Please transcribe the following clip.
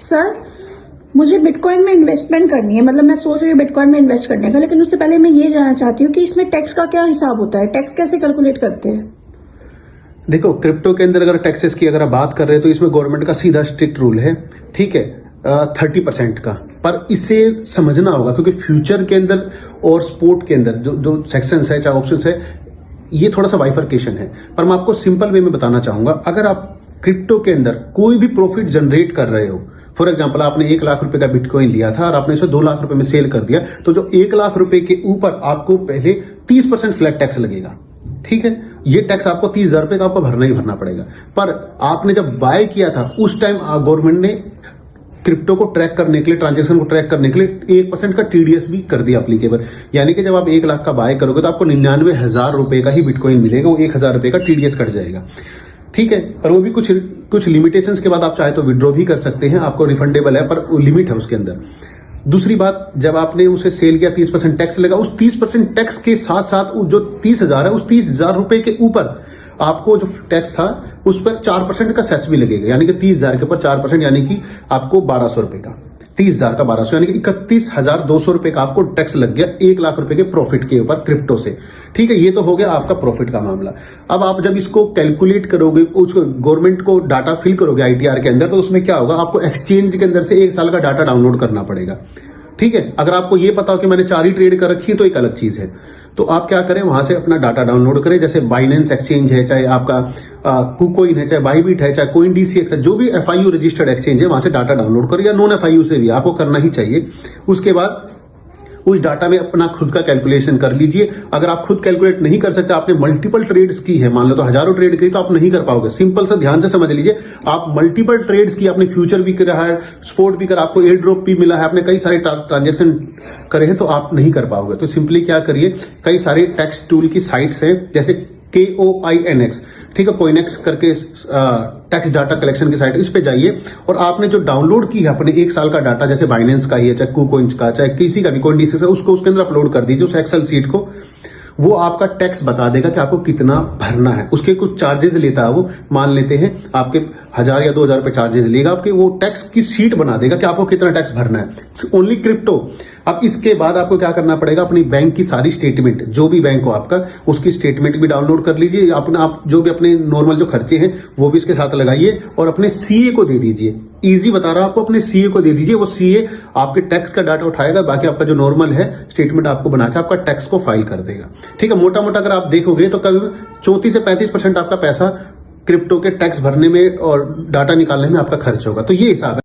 Sir, मुझे bitcoin में investment करनी है, मतलब मैं सोच रही हूँ बिटकॉइन में इन्वेस्ट करने का, लेकिन उससे पहले मैं ये जानना चाहती हूँ कि इसमें टैक्स का क्या हिसाब होता है, टैक्स कैसे कैलकुलेट करते हैं? देखो, क्रिप्टो के अंदर अगर टैक्सेस की अगर आप बात कर रहे हैं तो इसमें गवर्नमेंट का सीधा स्ट्रिक्ट रूल है, ठीक है, 30% का। पर इसे समझना होगा क्योंकि फ्यूचर के अंदर और स्पोर्ट के अंदर जो सेक्शंस है चाहे ऑप्शंस है, ये थोड़ा सा बाइफर्केशन है। पर मैं आपको सिंपल वे में बताना चाहूंगा, अगर आप क्रिप्टो के अंदर कोई भी प्रॉफिट जनरेट कर रहे हो, फॉर एग्जाम्पल आपने 1 लाख रुपए का बिटकॉइन लिया था और आपने इसे 2 लाख रुपए में सेल कर दिया, तो जो 1 लाख रुपए के ऊपर आपको पहले 30% फ्लैट टैक्स लगेगा, ठीक है। ये टैक्स आपको 30,000 रुपए का आपको भरना ही भरना पड़ेगा। पर आपने जब बाय किया था उस टाइम गवर्नमेंट ने क्रिप्टो को ट्रैक करने के लिए, ट्रांजैक्शन को ट्रैक करने के लिए 1% का टीडीएस भी कर दिया अप्लीकेबल। यानी कि जब आप 1 लाख का बाय करोगे तो आपको 99,000 रुपए का ही बिटकॉइन मिलेगा, वो 1,000 रुपए का टीडीएस कट जाएगा, ठीक है। और वो भी कुछ लिमिटेशंस के बाद आप चाहे तो विड्रॉ भी कर सकते हैं, आपको रिफंडेबल है, पर लिमिट है उसके अंदर। दूसरी बात, जब आपने उसे सेल किया 30% टैक्स लगा, उस 30% टैक्स के साथ साथ जो 30,000 है, उस 30,000 रुपए के ऊपर आपको जो टैक्स था उस पर 4% का सेस भी लगेगा। यानी कि 30,000 के ऊपर 4%, यानी कि आपको 1,200 रुपए का, 30,000 का 1,200, यानी कि 31,200 रुपए का आपको टैक्स लग गया 1 लाख रुपए के प्रॉफिट के ऊपर क्रिप्टो से, ठीक है। ये तो हो गया आपका प्रॉफिट का मामला। अब आप जब इसको कैलकुलेट करोगे, उसको गवर्नमेंट को डाटा फिल करोगे आईटीआर के अंदर, तो उसमें क्या होगा, आपको एक्सचेंज के अंदर से 1 साल का डाटा डाउनलोड करना पड़ेगा, ठीक है। अगर आपको ये पता हो कि मैंने 4 ही ट्रेड कर रखी है तो एक अलग चीज है। तो आप क्या करें, वहां से अपना डाटा डाउनलोड करें, जैसे बाइनेंस एक्सचेंज है, चाहे आपका कुकोइन है, चाहे बाईबिट है, चाहे कोइन डीसीएक्स है, जो भी एफआईयू रजिस्टर्ड एक्सचेंज है, वहां से डाटा डाउनलोड करें, या नॉन एफआईयू से भी आपको करना ही चाहिए। उसके बाद उस डाटा में अपना खुद का कैलकुलेशन कर लीजिए। अगर आप खुद कैलकुलेट नहीं कर सकते, आपने मल्टीपल ट्रेड्स की है, मान लो तो हजारों ट्रेड की, तो आप नहीं कर पाओगे। सिंपल सा ध्यान से समझ लीजिए, आप मल्टीपल ट्रेड्स की, आपने फ्यूचर भी करा है, स्पोर्ट भी करा, आपको एयर ड्रॉप भी मिला है, आपने कई सारे ट्रांजेक्शन करे हैं, तो आप नहीं कर पाओगे। तो सिंपली क्या करिए, कई सारे टैक्स टूल की साइट्स हैं, जैसे KOINX, ठीक है, कोइनेक्स करके टैक्स डाटा कलेक्शन की साइट, इस पे जाइए और आपने जो डाउनलोड की है अपने 1 साल का डाटा, जैसे बाइनेंस का ही है, चाहे कुकोइंस का, चाहे किसी का भी, कोई डीसी, उसको उसके अंदर अपलोड कर दीजिए, उस एक्सेल सीट को। वो आपका टैक्स बता देगा कि आपको कितना भरना है। उसके कुछ चार्जेस लेता है वो, मान लेते हैं आपके 1,000 या 2,000 रुपए चार्जेस लेगा, आपके वो टैक्स की शीट बना देगा कि आपको कितना टैक्स भरना है, ओनली क्रिप्टो। अब इसके बाद आपको क्या करना पड़ेगा, अपनी बैंक की सारी स्टेटमेंट, जो भी बैंक हो आपका, उसकी स्टेटमेंट भी डाउनलोड कर लीजिए। आप जो भी अपने नॉर्मल जो खर्चे हैं वो भी इसके साथ लगाइए और अपने सीए को दे दीजिए। इजी बता रहा हूं आपको, अपने सीए को दे दीजिए, वो सीए आपके टैक्स का डाटा उठाएगा, बाकी आपका जो नॉर्मल है स्टेटमेंट आपको बना के आपका टैक्स को फाइल कर देगा, ठीक है। मोटा मोटा अगर आप देखोगे तो कभी 34 से 35% आपका पैसा क्रिप्टो के टैक्स भरने में और डाटा निकालने में आपका खर्च होगा। तो ये हिसाब है।